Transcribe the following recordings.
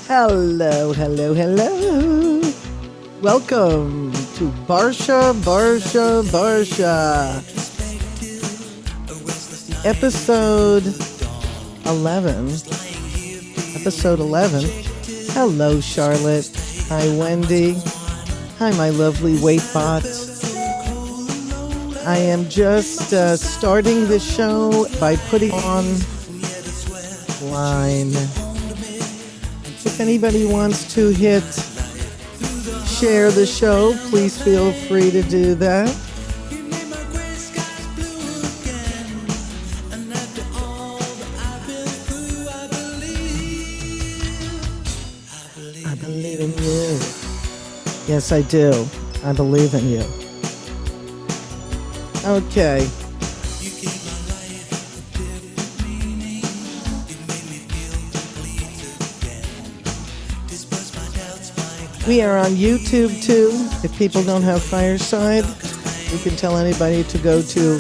Hello, hello, hello. Welcome to Barsha Barsha Barsha. Episode 11. Episode 11. Hello, Charlotte. Hi, Wendy. Hi, my lovely weight bot. I am just starting the show by putting on line. If anybody wants to hit share the show, please feel free to do that. I believe in you. Yes, I do. I believe in you. Okay. We are on YouTube too. If people don't have Fireside, you can tell anybody to go to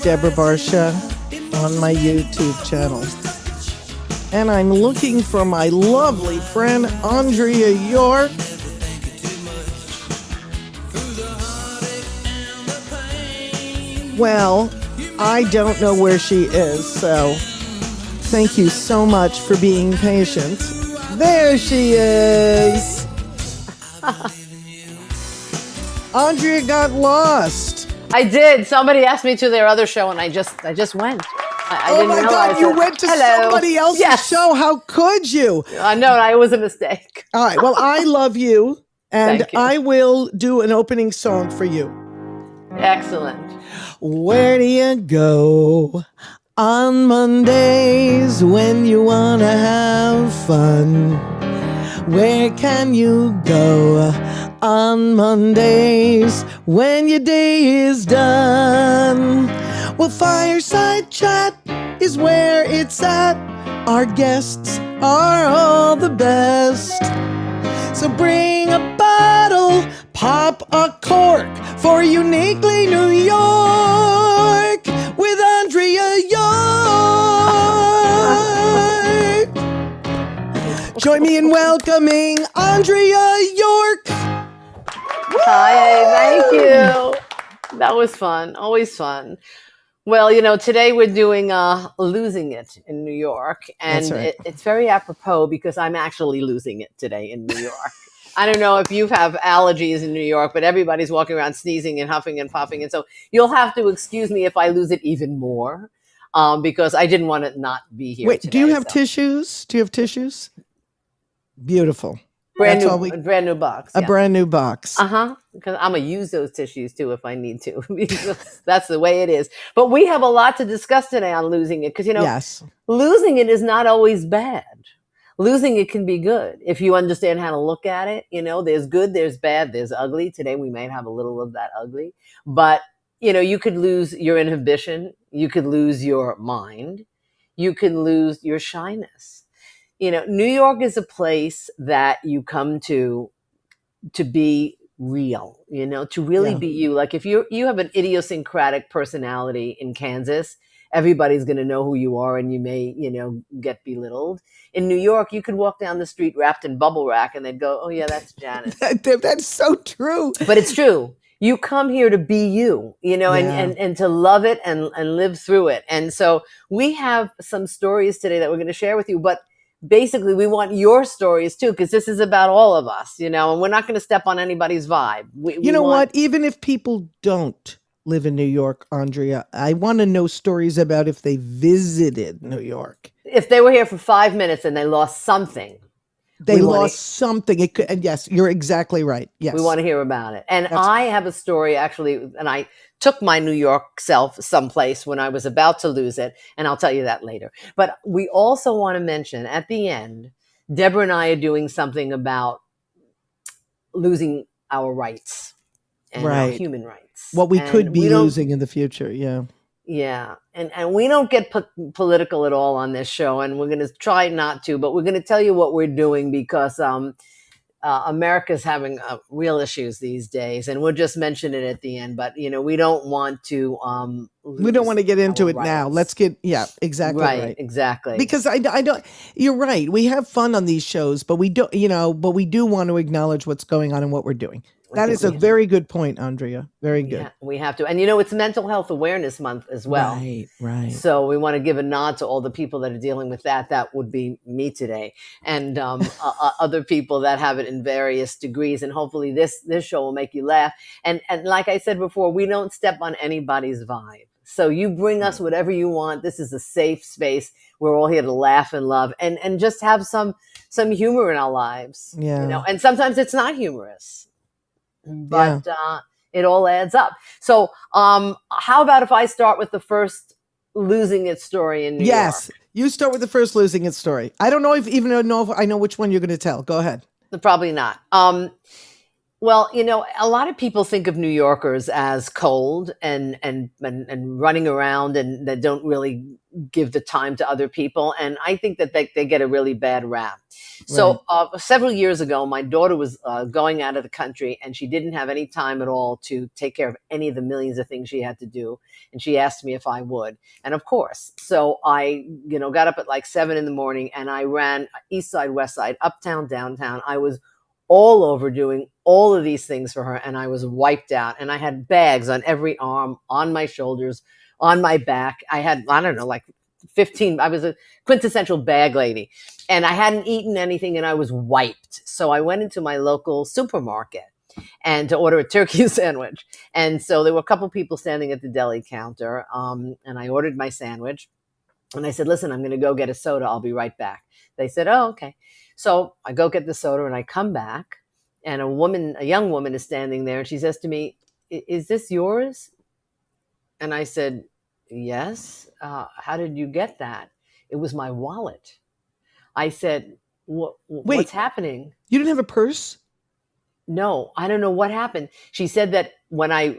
Deborah Barsha on my YouTube channel. And I'm looking for my lovely friend Andrea York. Well, I don't know where she is, so thank you so much for being patient. There she is. Andrea got lost. I did. Somebody asked me to their other show, and I just went. I Oh didn't my realize God, you went to Hello. somebody else's Yes. show. How could you? I know, it was a mistake. All right. Well, I love you, and Thank you. I will do an opening song for you. Excellent. Where do you go on Mondays when you want to have fun? Where can you go on Mondays when your day is done? Well, Fireside Chat is where it's at. Our guests are all the best. So bring a bottle, pop a cork for uniquely New York with Andrea York. Join me in welcoming Andrea York. Hi, thank you. That was fun. Always fun. Well, today we're doing Losing It in New York. And That's right. it's very apropos because I'm actually losing it today in New York. I don't know if you have allergies in New York, but everybody's walking around sneezing and huffing and puffing. And so you'll have to excuse me if I lose it even more because I didn't want to not be here Wait, today. do you have tissues? Do you have tissues? Beautiful. Brand That's all brand new box. A brand new box. Because I'm going to use those tissues too if I need to. Because that's the way it is. But we have a lot to discuss today on losing it. Because, Yes. losing it is not always bad. Losing it can be good if you understand how to look at it. There's good, there's bad, there's ugly. Today we might have a little of that ugly. But, you could lose your inhibition. You could lose your mind. You could lose your shyness. New York is a place that you come to be real, to really be you. Like if you have an idiosyncratic personality in Kansas, everybody's going to know who you are and you may, get belittled. In New York, you could walk down the street wrapped in bubble wrap and they'd go, oh yeah, that's Janice. That's so true. But it's true. You come here to be you, and to love it and live through it. And so we have some stories today that we're going to share with you, but basically we want your stories too, because this is about all of us, and we're not going to step on anybody's vibe. What? Even if people don't live in New York, Andrea, I want to know stories about if they visited New York. If they were here for 5 minutes and they lost something. They lost something. It could, and yes, you're exactly right. Yes. We want to hear about it. And I have a story actually, and I took my New York self someplace when I was about to lose it, and I'll tell you that later. But we also want to mention at the end, Deborah and I are doing something about losing our rights and our human rights. What we could be losing in the future, yeah. Yeah. And we don't get political at all on this show, and we're going to try not to, but we're going to tell you what we're doing because America's having real issues these days, and we'll just mention it at the end. But we don't want to We don't want to get into it now. Let's get exactly right. Exactly. Because I don't. You're right. We have fun on these shows, but we don't. But we do want to acknowledge what's going on and what we're doing. That is a very good point, Andrea. Very good. We have to. And it's Mental Health Awareness Month as well. Right. So we want to give a nod to all the people that are dealing with that. That would be me today, and other people that have it in various degrees. And hopefully this show will make you laugh. And like I said before, we don't step on anybody's vibe. So you bring us whatever you want. This is a safe space. We're all here to laugh and love and just have some humor in our lives. Yeah. And sometimes it's not humorous. But it all adds up. So how about if I start with the first losing it story in New York? Yes, you start with the first losing it story. I don't know if I know which one you're going to tell. Go ahead. Probably not. Well, a lot of people think of New Yorkers as cold and running around and that don't really give the time to other people. And I think that they get a really bad rap. So several years ago, my daughter was going out of the country and she didn't have any time at all to take care of any of the millions of things she had to do. And she asked me if I would. And of course, so I, got up at like 7 a.m. and I ran east side, west side, uptown, downtown. I was all over doing all of these things for her. And I was wiped out and I had bags on every arm, on my shoulders, on my back. I had, I don't know, like 15, I was a quintessential bag lady and I hadn't eaten anything and I was wiped. So I went into my local supermarket and to order a turkey sandwich. And so there were a couple people standing at the deli counter. And I ordered my sandwich and I said, listen, I'm going to go get a soda. I'll be right back. They said, oh, okay. So I go get the soda and I come back and a young woman is standing there and she says to me, is this yours? And I said, yes. How did you get that? It was my wallet. I said, what's happening? You didn't have a purse? No, I don't know what happened. She said that when I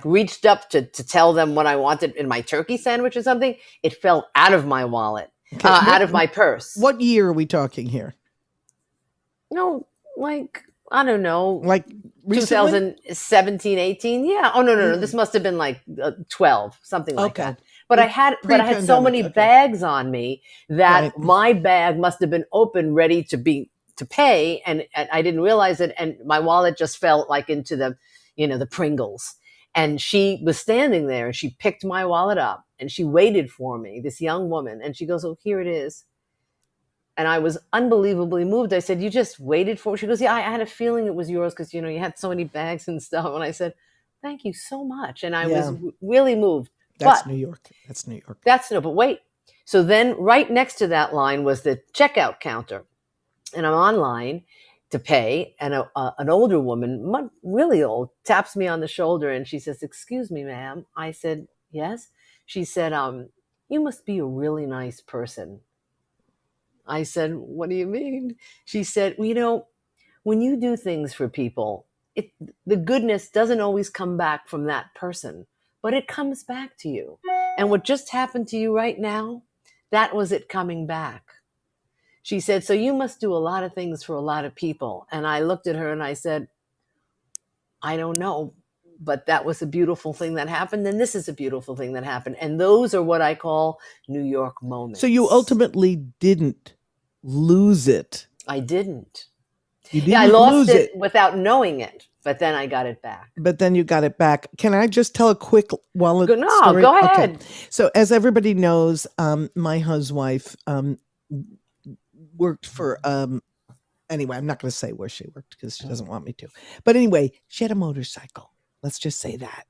reached up to tell them what I wanted in my turkey sandwich or something, it fell out of my wallet, out of my purse. What year are we talking here? No, I don't know. Like recently? 2017, 18. Yeah. Oh, no. This must have been 12, something like that. But I had so many bags on me that my bag must have been open, ready to pay. And I didn't realize it. And my wallet just fell into the Pringles. And she was standing there and she picked my wallet up and she waited for me, this young woman. And she goes, oh, here it is. And I was unbelievably moved. I said, you just waited for it? She goes, yeah, I had a feeling it was yours because, you had so many bags and stuff. And I said, thank you so much. And I was really moved. That's New York. But wait. So then right next to that line was the checkout counter. And I'm online to pay. And an older woman, really old, taps me on the shoulder. And she says, excuse me, ma'am. I said, yes. She said, you must be a really nice person. I said, what do you mean? She said, when you do things for people, the goodness doesn't always come back from that person, but it comes back to you. And what just happened to you right now, that was it coming back. She said, so you must do a lot of things for a lot of people. And I looked at her and I said, I don't know, but that was a beautiful thing that happened. And this is a beautiful thing that happened. And those are what I call New York moments. So you ultimately didn't lose it. I didn't. You didn't I lost it without knowing it, but then I got it back. But then you got it back. Can I just tell a quick wallet story? No, go ahead. Okay. So as everybody knows, my husband worked for, anyway, I'm not going to say where she worked because she doesn't want me to. But anyway, she had a motorcycle. Let's just say that.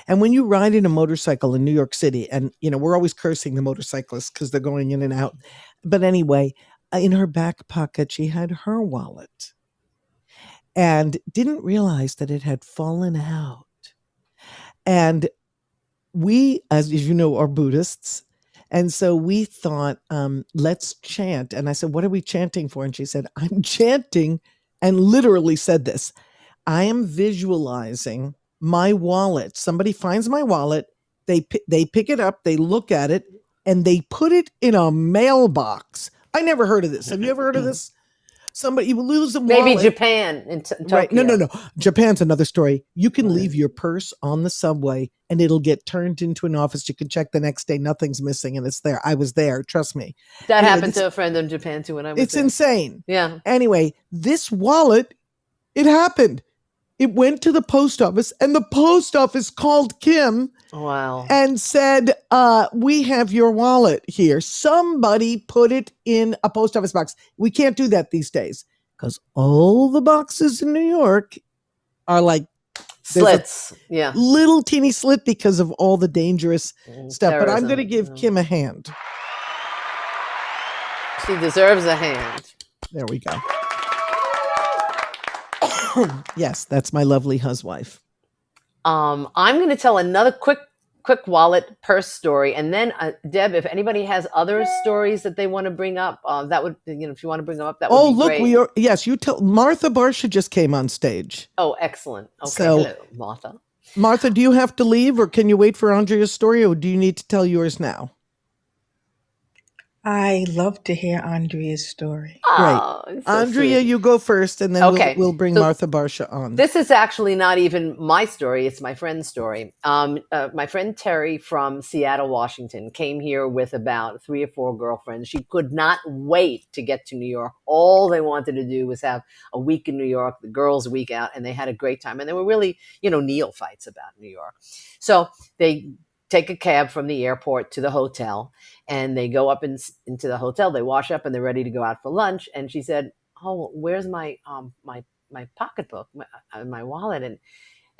And when you ride in a motorcycle in New York City, and, we're always cursing the motorcyclists because they're going in and out. But anyway, in her back pocket, she had her wallet and didn't realize that it had fallen out. And we, as you know, are Buddhists. And so we thought, let's chant. And I said, what are we chanting for? And she said, I'm chanting, and literally said this, I am visualizing my wallet. Somebody finds my wallet, they pick it up, they look at it, and they put it in a mailbox. I never heard of this. Have you ever heard of this? Somebody, you lose a Maybe wallet. Japan in Right. Tokyo. No. Japan's another story. You can leave your purse on the subway and it'll get turned into an office. You can check the next day. Nothing's missing and it's there. I was there. Trust me. That Anyway, happened to a friend in Japan too when I was it's there. insane. Yeah. Anyway, this wallet, it happened. It went to the post office and the post office called Kim. Wow. And said, we have your wallet here. Somebody put it in a post office box. We can't do that these days because all the boxes in New York are like slits. Yeah. Little teeny slit because of all the dangerous stuff. But I'm going to give Terrorism. Kim a hand. She deserves a hand. There we go. Yes, that's my lovely huswife. I'm going to tell another quick wallet purse story, and then Deb, if anybody has other stories that they want to bring up, that would, if you want to bring them up, that would be great. We are. Yes, you tell. Martha Barsha just came on stage. Oh, excellent. Okay, so, hello, Martha. Martha, do you have to leave, or can you wait for Andrea's story, or do you need to tell yours now? I love to hear Andrea's story. Oh, great. So Andrea, sweet. You go first, and then we'll bring Martha Barsha on. This is actually not even my story. It's my friend's story. My friend Terry from Seattle, Washington, came here with about 3 or 4 girlfriends. She could not wait to get to New York. All they wanted to do was have a week in New York, the girls' week out, and they had a great time. And they were really, neophytes about New York. So they take a cab from the airport to the hotel, and they go up into the hotel. They wash up, and they're ready to go out for lunch. And she said, "Oh, where's my pocketbook, my wallet?"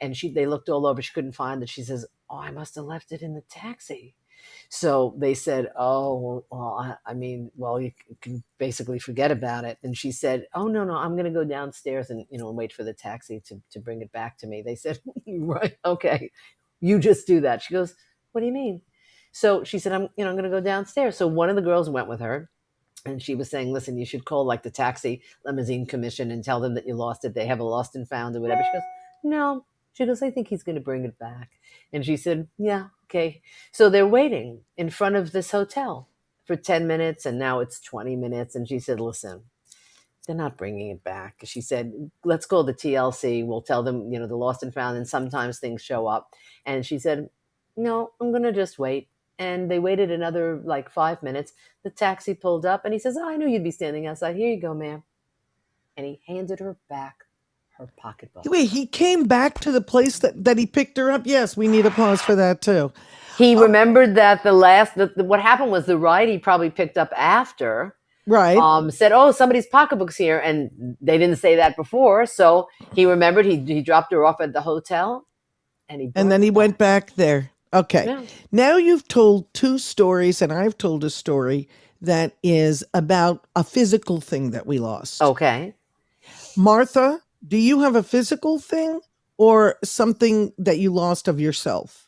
And they looked all over. She couldn't find it. She says, "Oh, I must have left it in the taxi." So they said, "Oh, well, you can basically forget about it." And she said, "Oh, no, I'm going to go downstairs and wait for the taxi to bring it back to me." They said, "Right, okay, you just do that." She goes, "What do you mean?" So she said, "I'm going to go downstairs." So one of the girls went with her. And she was saying, "Listen, you should call like the taxi limousine commission and tell them that you lost it. They have a lost and found or whatever." She goes, "No." She goes, "I think he's going to bring it back." And she said, "Yeah, okay." So they're waiting in front of this hotel for 10 minutes, and now it's 20 minutes. And she said, "Listen, they're not bringing it back." She said, "Let's call the TLC. We'll tell them, the lost and found, and sometimes things show up." And she said, "No, I'm going to just wait." And they waited another 5 minutes. The taxi pulled up, and he says, "Oh, I knew you'd be standing outside. Here you go, ma'am." And he handed her back her pocketbook. Wait, he came back to the place that he picked her up? Yes, we need applause for that, too. He remembered that what happened was the ride he probably picked up after said, "Oh, somebody's pocketbook's here." And they didn't say that before. So he remembered he dropped her off at the hotel, and then he went back there. Okay. Yeah. Now you've told 2 stories, and I've told a story that is about a physical thing that we lost. Okay. Martha, do you have a physical thing or something that you lost of yourself?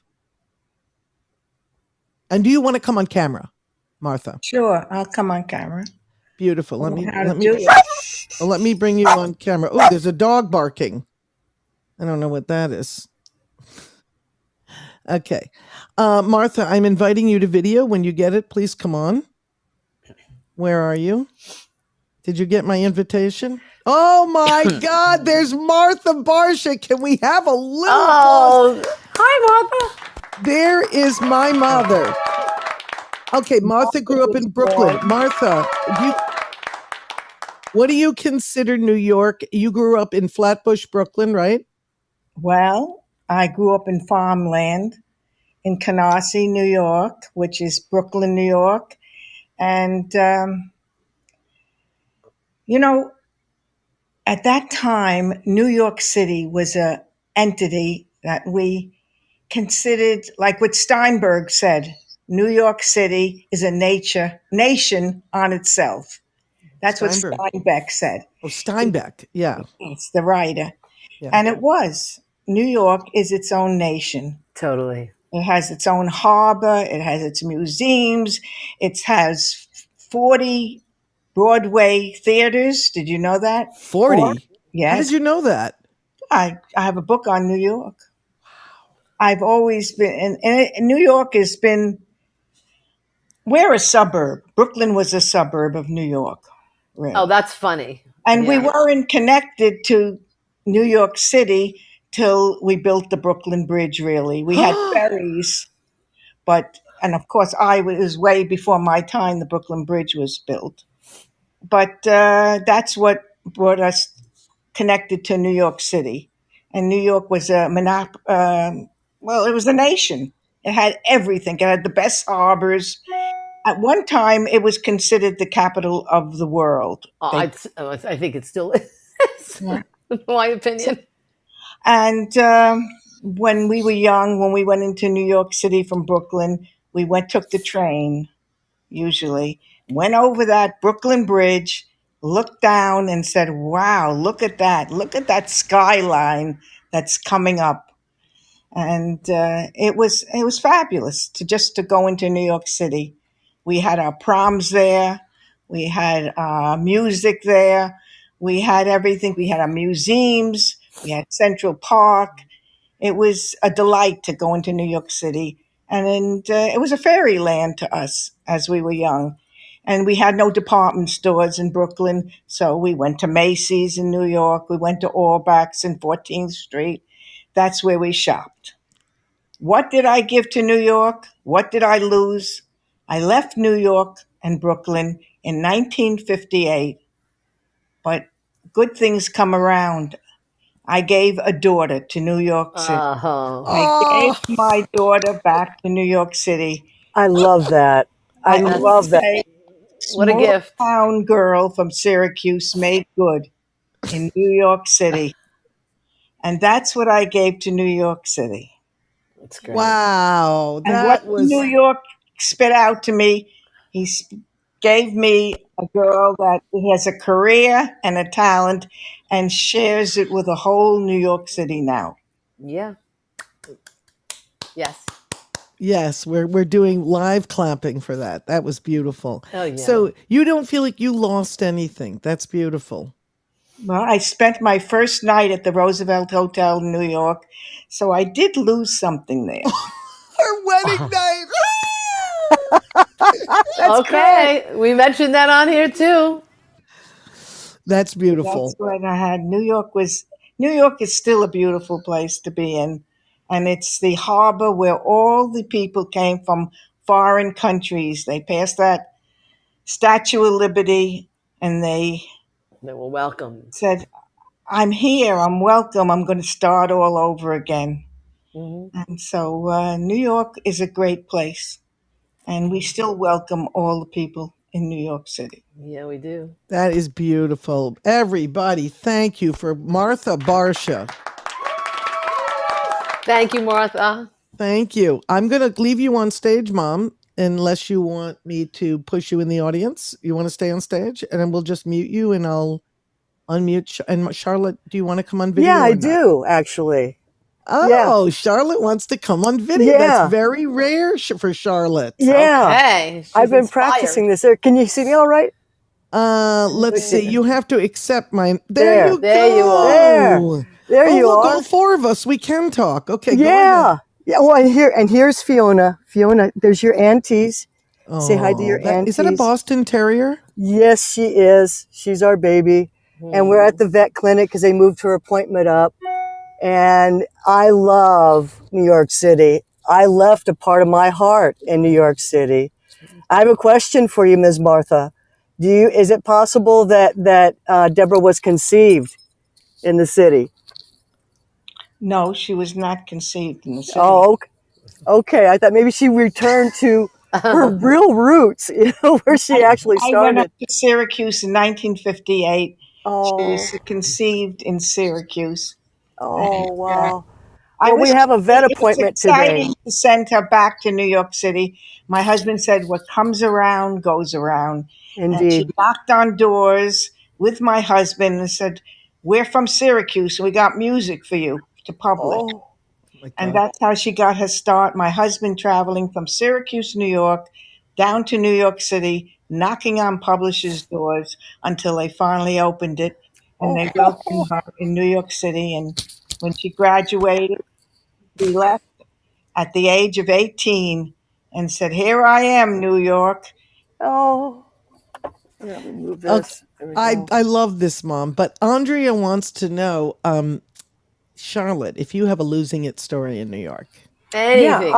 And do you want to come on camera, Martha? Sure, I'll come on camera. Beautiful. Let me bring you on camera. Oh, there's a dog barking. I don't know what that is. Okay. Martha, I'm inviting you to video. When you get it, please come on. Where are you? Did you get my invitation? Oh my God, there's Martha Barsha. Can we have a little applause? Hi, Martha. There is my mother. Okay, Martha grew up in Brooklyn. Martha, what do you consider New York? You grew up in Flatbush, Brooklyn, right? Well, I grew up in farmland in Canarsie, New York, which is Brooklyn, New York. And, at that time, New York City was an entity that we considered, like what Steinberg said, New York City is a nation on itself. That's Steinberg. What Steinbeck said. Oh, Steinbeck, yeah. It's the writer. Yeah. And it was. New York is its own nation. Totally. It has its own harbor. It has its museums. It has 40 Broadway theaters. Did you know that? 40? Yes. How did you know that? I have a book on New York. Wow. I've always been, and New York has been, we're a suburb. Brooklyn was a suburb of New York. Really. Oh, that's funny. And we Yeah. weren't connected to New York City till we built the Brooklyn Bridge, really. We had ferries, but, and of course, I was way before my time, the Brooklyn Bridge was built. But that's what brought us connected to New York City. And New York was a well, it was a nation. It had everything. It had the best harbors. At one time, it was considered the capital of the world. They, I think it still is. yeah. My opinion. And when we were young, when we went into New York City from Brooklyn, we took the train, usually, went over that Brooklyn Bridge, looked down and said, wow, look at that. Look at that skyline that's coming up. And it was fabulous to go into New York City. We had our proms there. We had music there. We had everything. We had our museums. We had Central Park. It was a delight to go into New York City, and it was a fairyland to us as we were young. And we had no department stores in Brooklyn, so we went to Macy's in New York. We went to Allbacks in 14th Street. That's where we shopped. What did I give to New York? What did I lose? I left New York and Brooklyn in 1958, but good things come around. I gave a daughter to New York City. Oh, I gave Oh, my daughter back to New York City. I love that. I I always love that. say, what a small gift. town girl from Syracuse made good in New York City. And that's what I gave to New York City. That's great. wow. And what That New was, York spit out to me, gave me a girl that has a career and a talent and shares it with a whole New York City now. Yeah. Yes. yes, we're doing live clapping for that. That was beautiful. Oh, yeah. So you don't feel like you lost anything. That's beautiful. Well, I spent my first night at the Roosevelt Hotel in New York, so I did lose something there. Our wedding night. That's great. Okay. We mentioned that on here too. That's That's beautiful. what I had. New York is still a beautiful place to be in, and it's the harbor where all the people came from foreign countries. They passed that Statue of Liberty, and they They were welcomed. said, "I'm here. I'm welcome. I'm going to start all over again." Hmm. And so, New York is a great place, and we still welcome all the people in New York City. Yeah, we do. That is beautiful. Everybody, thank you for Martha Barsha. Thank you, Martha. Thank you. I'm going to leave you on stage, Mom, unless you want me to push you in the audience. You want to stay on stage? And then we'll just mute you and I'll unmute. And Charlotte, do you want to come on video Yeah, I or not? do actually. Yeah. Oh, Charlotte wants to come on video. That's Yeah. very rare for Charlotte. Yeah. Okay. She's I've been inspired. practicing this. Can you see me all right? Let's see. You have to accept mine. There There. you There go. you are. There Oh, you look, are. all four of us. We can talk. Okay, go ahead. Yeah. Yeah. Well, and here's Fiona. Fiona, there's your aunties. Say hi to your Is that a aunties. Boston Terrier? Yes, she is. She's our baby. And we're at the vet clinic because they moved her appointment up. And I love New York City. I left a part of my heart in New York City. I have a question for you, Ms. Martha. Is it possible that Deborah was conceived in the city? No, she was not conceived in the city. Oh, okay. I thought maybe she returned to her real roots, where she actually I went up started. to Syracuse in 1958. She Oh, was conceived in Syracuse. oh, wow. I Well, we was. have a vet It was appointment today. exciting to send her back to New York City. My husband said, "What comes around goes around." And she Indeed. knocked on doors with my husband and said, "We're from Syracuse, and we got music for you to publish." Oh, My And God. that's how she got her start. My husband traveling from Syracuse, New York, down to New York City, knocking on publishers' doors until they finally opened it. And they welcomed her in New York City. And when she graduated, we left at the age of 18 and said, "Here I am, New York." oh. Let me move Okay. this. I love this, Mom. But Andrea wants to know, Charlotte, if you have a losing it story in New York. Yeah, Anything.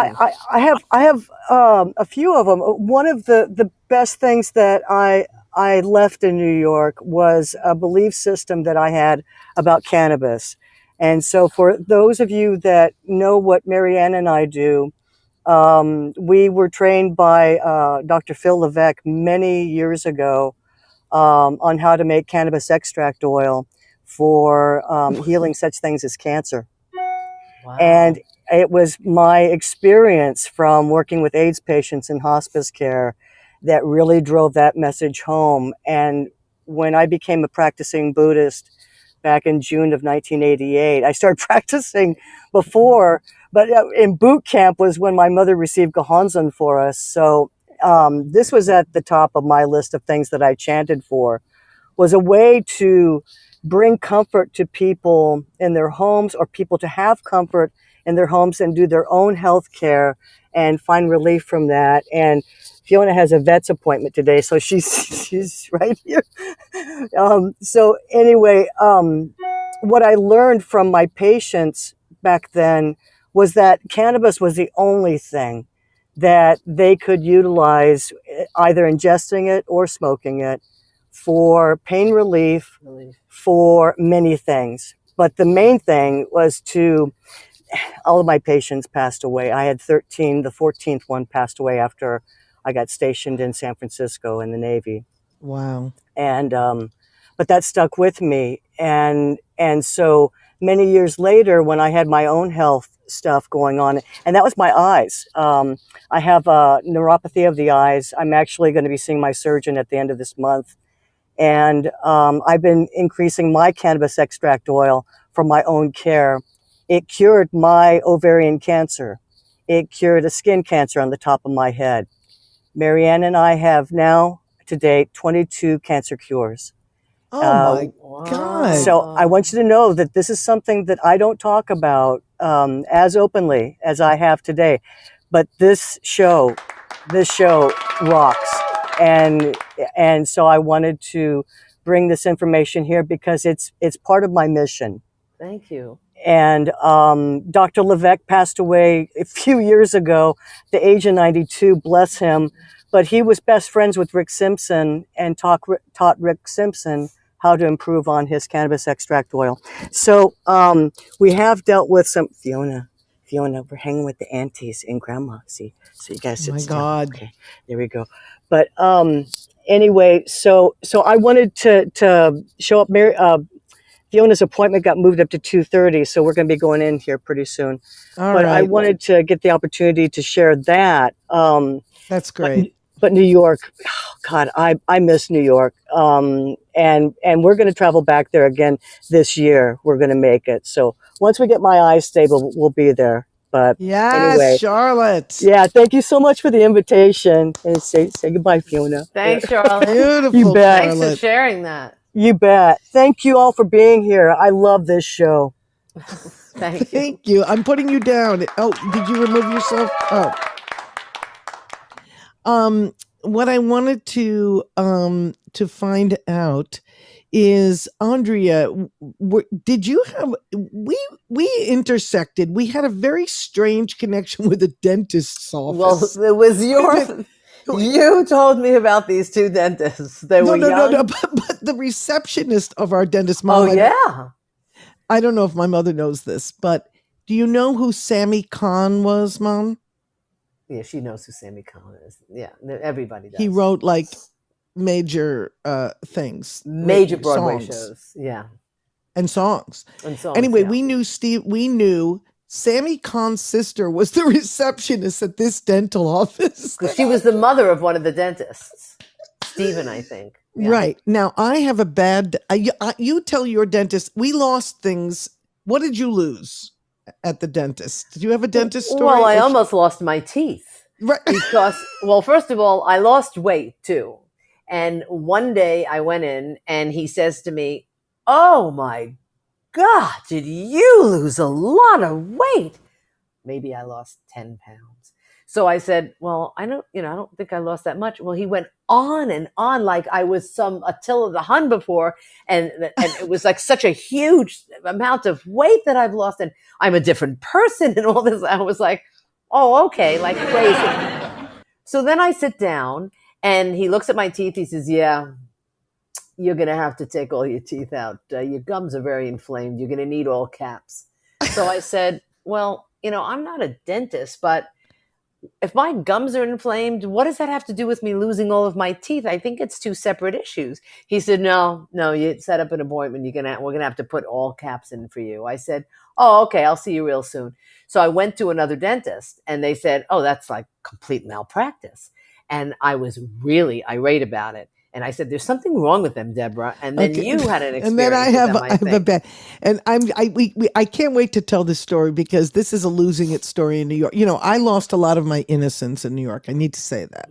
I have a few of them. One of the best things that I left in New York was a belief system that I had about cannabis. And so for those of you that know what Marianne and I do, we were trained by Dr. Phil Levesque many years ago on how to make cannabis extract oil for healing such things as cancer. Wow. And it was my experience from working with AIDS patients in hospice care that really drove that message home. And when I became a practicing Buddhist back in June of 1988, I started practicing before, but in boot camp was when my mother received Gohonzon for us. So this was at the top of my list of things that I chanted for, was a way to bring comfort to people in their homes, or people to have comfort in their homes and do their own health care and find relief from that. And Fiona has a vet's appointment today, so she's right here. So anyway, what I learned from my patients back then was that cannabis was the only thing that they could utilize, either ingesting it or smoking it, for pain relief, for many things. But the main thing was all of my patients passed away. I had 13, the 14th one passed away after I got stationed in San Francisco in the Navy. Wow. And, but that stuck with me. And so many years later, when I had my own health stuff going on, and that was my eyes. I have neuropathy of the eyes. I'm actually going to be seeing my surgeon at the end of this month. And I've been increasing my cannabis extract oil for my own care. It cured my ovarian cancer. It cured a skin cancer on the top of my head. Marianne and I have now, to date, 22 cancer cures. Oh my God. So I want you to know that this is something that I don't talk about as openly as I have today. But this show rocks. And so I wanted to bring this information here because it's part of my mission. Thank you. And Dr. Levesque passed away a few years ago, the age of 92, bless him. But he was best friends with Rick Simpson and taught Rick Simpson how to improve on his cannabis extract oil. So we have dealt with some, Fiona, we're hanging with the aunties and grandma. See, so you guys sit My still. God. Okay, there we go. But anyway, so I wanted to show up. Fiona's appointment got moved up to 2:30, so we're going to be going in here pretty soon. All but right. I wanted to get the opportunity to share that. That's great. But New York, oh God, I miss New York. And we're going to travel back there again this year. We're going to make it. So once we get my eyes stable, we'll be there. But Yes, anyway, Charlotte. yeah, thank you so much for the invitation. And say goodbye, Fiona. Thanks, Charlotte. Beautiful, You bet. Thanks for Charlotte. sharing that. You bet. Thank you all for being here. I love this show. Thank you. Thank you. I'm putting you down. Oh, did you remove yourself? Oh. What I wanted to find out is, Andrea, did you have, we intersected. We had a very strange connection with a dentist's office. Well, it was you told me about these two dentists. They were young. No. But the receptionist of our dentist, Mom. Oh, yeah. I don't know if my mother knows this, but do you know who Sammy Khan was, Mom? Yeah, she knows who Sammy Khan is. Yeah, everybody does. He wrote like major things, major Broadway songs. shows. Yeah, and songs. Anyway, yeah. we knew Sammy Khan's sister was the receptionist at this dental office. Because she was the mother of one of the dentists, Stephen, I think. Yeah. Right. Now, I have a bad... you tell your dentist, we lost things. What did you lose at the dentist? Did you have a dentist story? Well, I almost lost my teeth. Right. Because, well, first of all, I lost weight, too. And one day I went in and he says to me, "Oh, my God, did you lose a lot of weight?" Maybe I lost 10 pounds. So I said, well, I don't think I lost that much. Well, he went on and on like I was some Attila the Hun before. And it was like such a huge amount of weight that I've lost. And I'm a different person and all this. I was like, oh, okay, like crazy. So then I sit down and he looks at my teeth. He says, yeah, you're going to have to take all your teeth out. Your gums are very inflamed. You're going to need all caps. So I said, well, I'm not a dentist, but if my gums are inflamed, what does that have to do with me losing all of my teeth? I think it's two separate issues. He said, no, you set up an appointment. We're going to have to put all caps in for you. I said, oh, okay, I'll see you real soon. So I went to another dentist and they said, oh, that's like complete malpractice. And I was really irate about it. And I said, "There's something wrong with them, Deborah." And then you had an experience. And then I have a bad, and I can't wait to tell this story because this is a losing it story in New York. I lost a lot of my innocence in New York. I need to say that.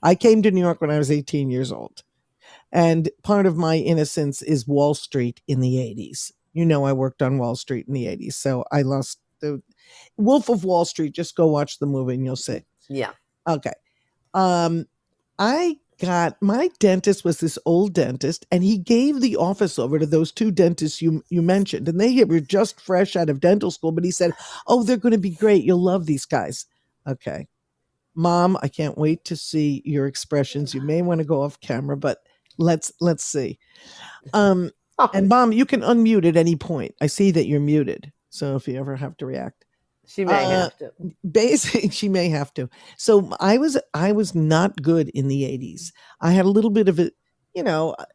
I came to New York when I was 18 years old, and part of my innocence is Wall Street in the 80s. I worked on Wall Street in the 80s, so I lost the Wolf of Wall Street. Just go watch the movie and you'll see. Yeah. Okay. My dentist was this old dentist, and he gave the office over to those two dentists you mentioned, and they were just fresh out of dental school. But he said, "Oh, they're going to be great. You'll love these guys." Okay, Mom, I can't wait to see your expressions. You may want to go off camera, but let's see. And Mom, you can unmute at any point. I see that you're muted, so if you ever have to react. She may have to. Basically, she may have to. So I was not good in the 80s. I had a little bit of it,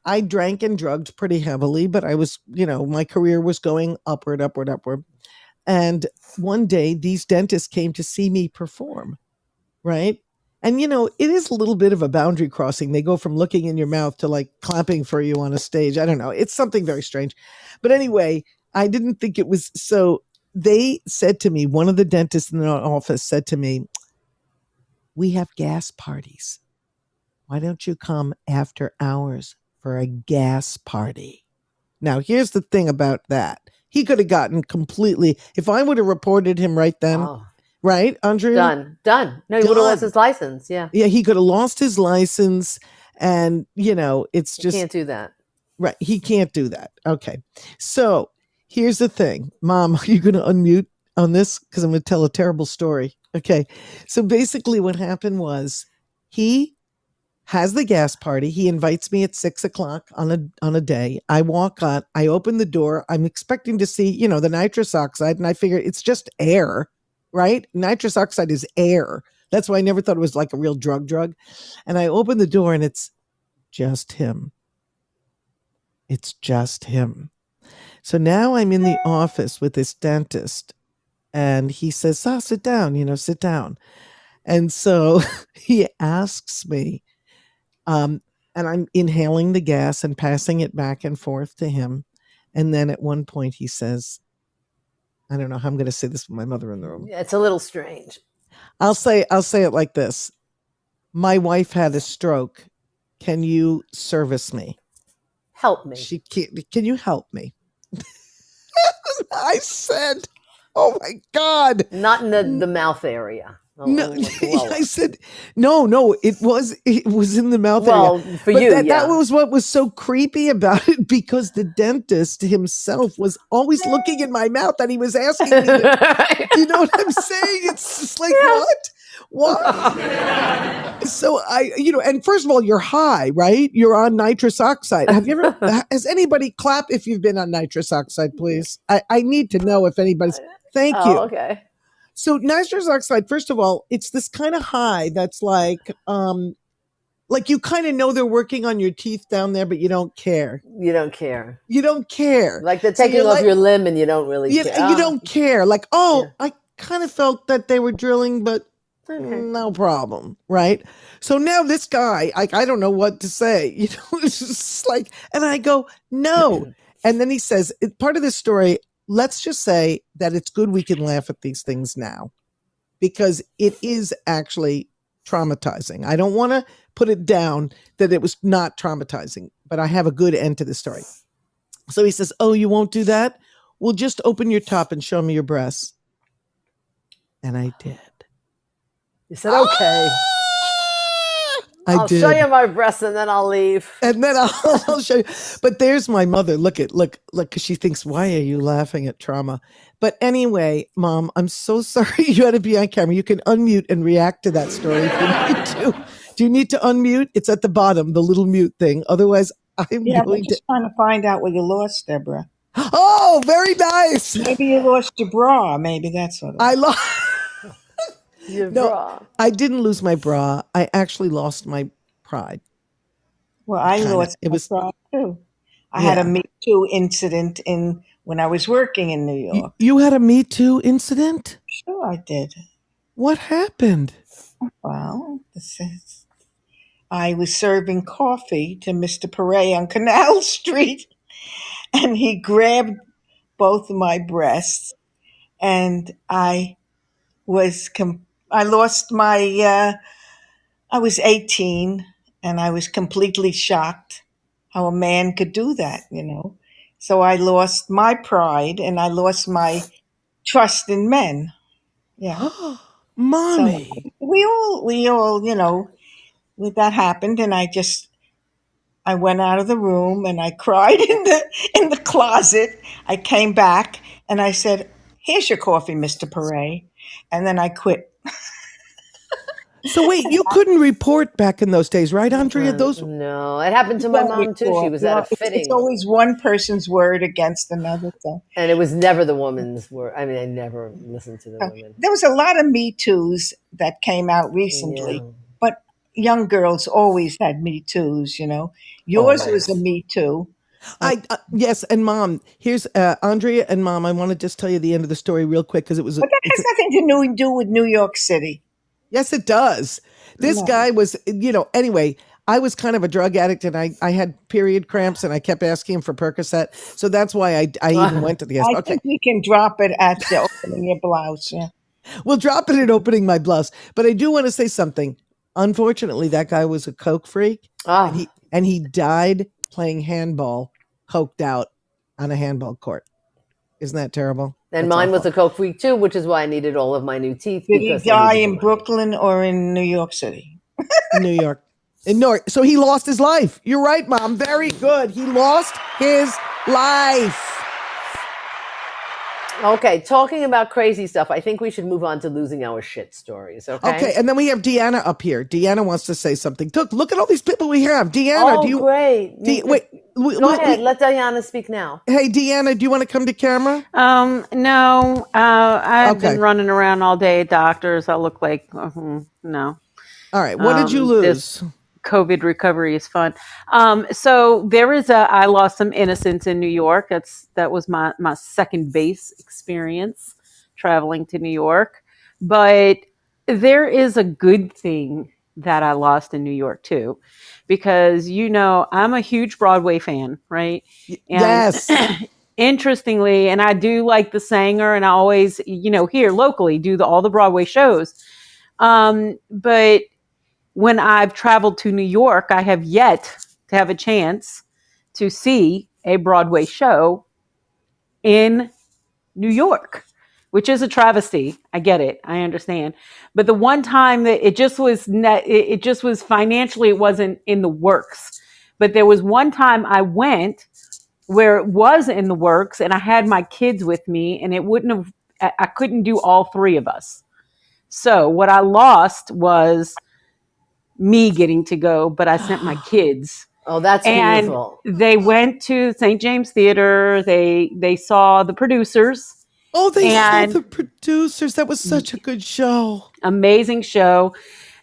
I drank and drugged pretty heavily, but I was, my career was going upward. And one day these dentists came to see me perform, right? And, it is a little bit of a boundary crossing. They go from looking in your mouth to like clapping for you on a stage. I don't know. It's something very strange. But anyway, I didn't think it was so. They said to me, one of the dentists in the office said to me, "We have gas parties. Why don't you come after hours for a gas party?" Now, here's the thing about that. He could have gotten completely, if I would have reported him right then, right, Andrea? Done. No, he would have lost his license. Yeah. Yeah, he could have lost his license. And, it's just. He can't do that. Right. He can't do that. Okay. So here's the thing. Mom, are you going to unmute on this? Because I'm going to tell a terrible story. Okay. So basically what happened was he has the gas party. He invites me at 6:00 on a day. I walk on, I open the door. I'm expecting to see, the nitrous oxide. And I figure it's just air, right? Nitrous oxide is air. That's why I never thought it was like a real drug. And I open the door and it's just him. It's just him. So now I'm in the office with this dentist and he says, sit down, sit down. And so he asks me, and I'm inhaling the gas and passing it back and forth to him. And then at one point he says, I don't know how I'm going to say this with my mother in the room. Yeah, it's a little strange. I'll say it like this. My wife had a stroke. Can you service me? Help me. Can you help me? I said, oh my God. Not in the mouth area. No, I said, no, it was in the mouth area. Well, for you, that was what was so creepy about it, because the dentist himself was always looking in my mouth and he was asking me, you know what I'm saying? It's just like, what? So and first of all, you're high, right? You're on nitrous oxide. Has anybody clap if you've been on nitrous oxide, please? I need to know if anybody's, thank you. Okay. So nitrous oxide, first of all, it's this kind of high that's like you kind of know they're working on your teeth down there, but you don't care. You don't care. Like they're taking off your limb and you don't really care. You don't care. Like, I kind of felt that they were drilling, but no problem, right? So now this guy, I don't know what to say. It's just like, and I go, no. And then he says, part of this story, let's just say that it's good we can laugh at these things now, because it is actually traumatizing. I don't want to put it down that it was not traumatizing, but I have a good end to the story. So he says, oh, you won't do that? Well, just open your top and show me your breasts. And I did. You said, okay. I'll did. show you my breasts and then I'll leave. And then I'll show you. But there's my mother. Look, because she thinks, why are you laughing at trauma? But anyway, Mom, I'm so sorry you had to be on camera. You can unmute and react to that story if you need to. Do you need to unmute? It's at the bottom, the little mute thing. Otherwise, I'm Yeah, we're going to. just trying to find out what you lost, Deborah. Oh, very nice. Maybe you lost your bra. Maybe that's what it was. I lost. Your No, bra. I didn't lose my bra. I actually lost my pride. Well, I Kinda. lost It my was. pride too. I had a Yeah. Me Too incident when I was working in New York. You had a Me Too incident? Sure, I did. What happened? Well, I was serving coffee to Mr. Pere on Canal Street, and he grabbed both of my breasts, and I lost my. I was 18, and I was completely shocked how a man could do that. So I lost my pride, and I lost my trust in men. Yeah. So Mommy. we all, that happened, and I went out of the room and I cried in the closet. I came back and I said, "Here's your coffee, Mr. Pere," and then I quit. So wait, you couldn't report back in those days, right, Andrea? Those. No, it happened to You my don't mom too. She report. was at a It's fitting, always one person's word against another. So and it was never the woman's word. I mean, I never listened to the women. there was a lot of Me Too's that came out Yeah. recently, but young girls always had Me Too's. Yours was a Me Too. Yes, and Mom, here's Andrea and Mom. I want to just tell you the end of the story real quick because it was. But that has nothing to do with New York City. Yes, it does. This No. guy was, anyway, I was kind of a drug addict and I had period cramps and I kept asking him for Percocet. So that's why I even went to the I hospital. Okay, think we can drop it at the opening your blouse. Yeah. we'll drop it at opening my blouse. But I do want to say something. Unfortunately, that guy was a coke freak Ah, and he died playing handball, coked out on a handball court. Isn't that terrible? and That's mine was awful. a coke freak too, which is why I needed all of my new teeth. Did he because I die needed the in money. Brooklyn or in New York City? New York. In New York. So he lost his life. You're right, Mom. Very good. He lost his life. Okay, talking about crazy stuff, I think we should move on to losing our shit stories. Okay. Okay, and then we have Deanna up here. Deanna wants to say something. Look at all these people we have. Deanna, Oh, do you great. wait? Go ahead. Let Diana speak now. Hey, Deanna, do you want to come to camera? No. I've Okay. been running around all day at doctors. I look like no. All right. What did you This lose? COVID recovery is fun. So there is I lost some innocence in New York. That was my second base experience traveling to New York. But there is a good thing that I lost in New York too, because I'm a huge Broadway fan, right? And Yes. interestingly, and I do like the Sanger, and I always, here locally do all the Broadway shows. But when I've traveled to New York, I have yet to have a chance to see a Broadway show in New York, which is a travesty. I get it. I understand. But the one time that it just was financially, it wasn't in the works. But there was one time I went where it was in the works and I had my kids with me and I couldn't do all three of us. So what I lost was me getting to go, but I sent my kids. Oh, that's And beautiful. they went to St. James Theater. They saw the producers. Oh, they saw And- the producers. That was such a good show. Amazing show.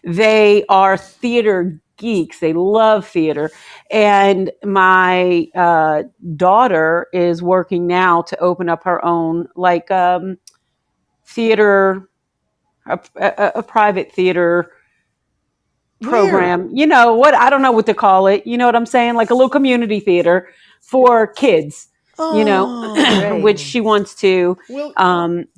They are theater geeks. They love theater. And my daughter is working now to open up her own theater, a private theater program. Where? I don't know what to call it. You know what I'm saying? Like a little community theater for kids. Oh, Which she wants to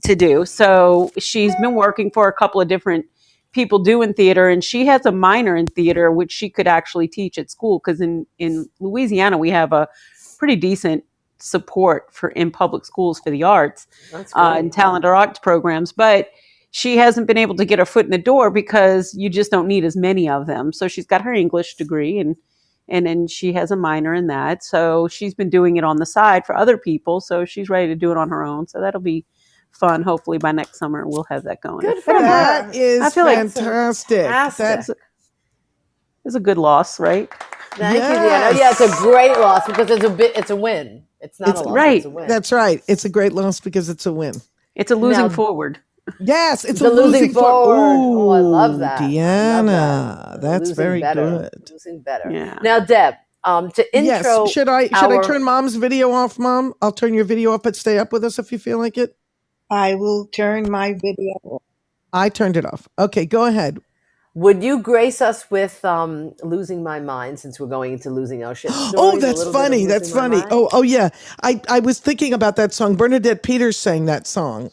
do. So she's been working for a couple of different people doing theater, and she has a minor in theater, which she could actually teach at school. Because in Louisiana, we have a pretty decent support in public schools for the arts That's great. and talent or arts programs. But she hasn't been able to get her foot in the door because you just don't need as many of them. So she's got her English degree and then she has a minor in that. So she's been doing it on the side for other people. So she's ready to do it on her own. So that'll be fun. Hopefully by next summer we'll have that going. Good for her. That is I feel like fantastic. Fantastic. It's a good loss, right? Thank you, Deanna. Yes. Yeah, it's a great loss because it's a win. It's not a loss, right. it's a win. That's right. It's a great loss because it's a win. It's a losing Now- forward. Yes, it's The a losing forward. Ooh, Oh, I love that. I love Deanna, that. that's Losing very better. good. Losing better. Yeah. Now, Deb, to intro. Yes. Should I our- turn Mom's video off, Mom? I'll turn your video off, but stay up with us if you feel like it. I will turn my video off. I turned it off. Okay, go ahead. Would you grace us with losing my mind since we're going into losing our shit stories? Oh, a that's little bit of funny. That's losing my funny. mind? Oh, yeah. I was thinking about that song. Bernadette Peters sang that song.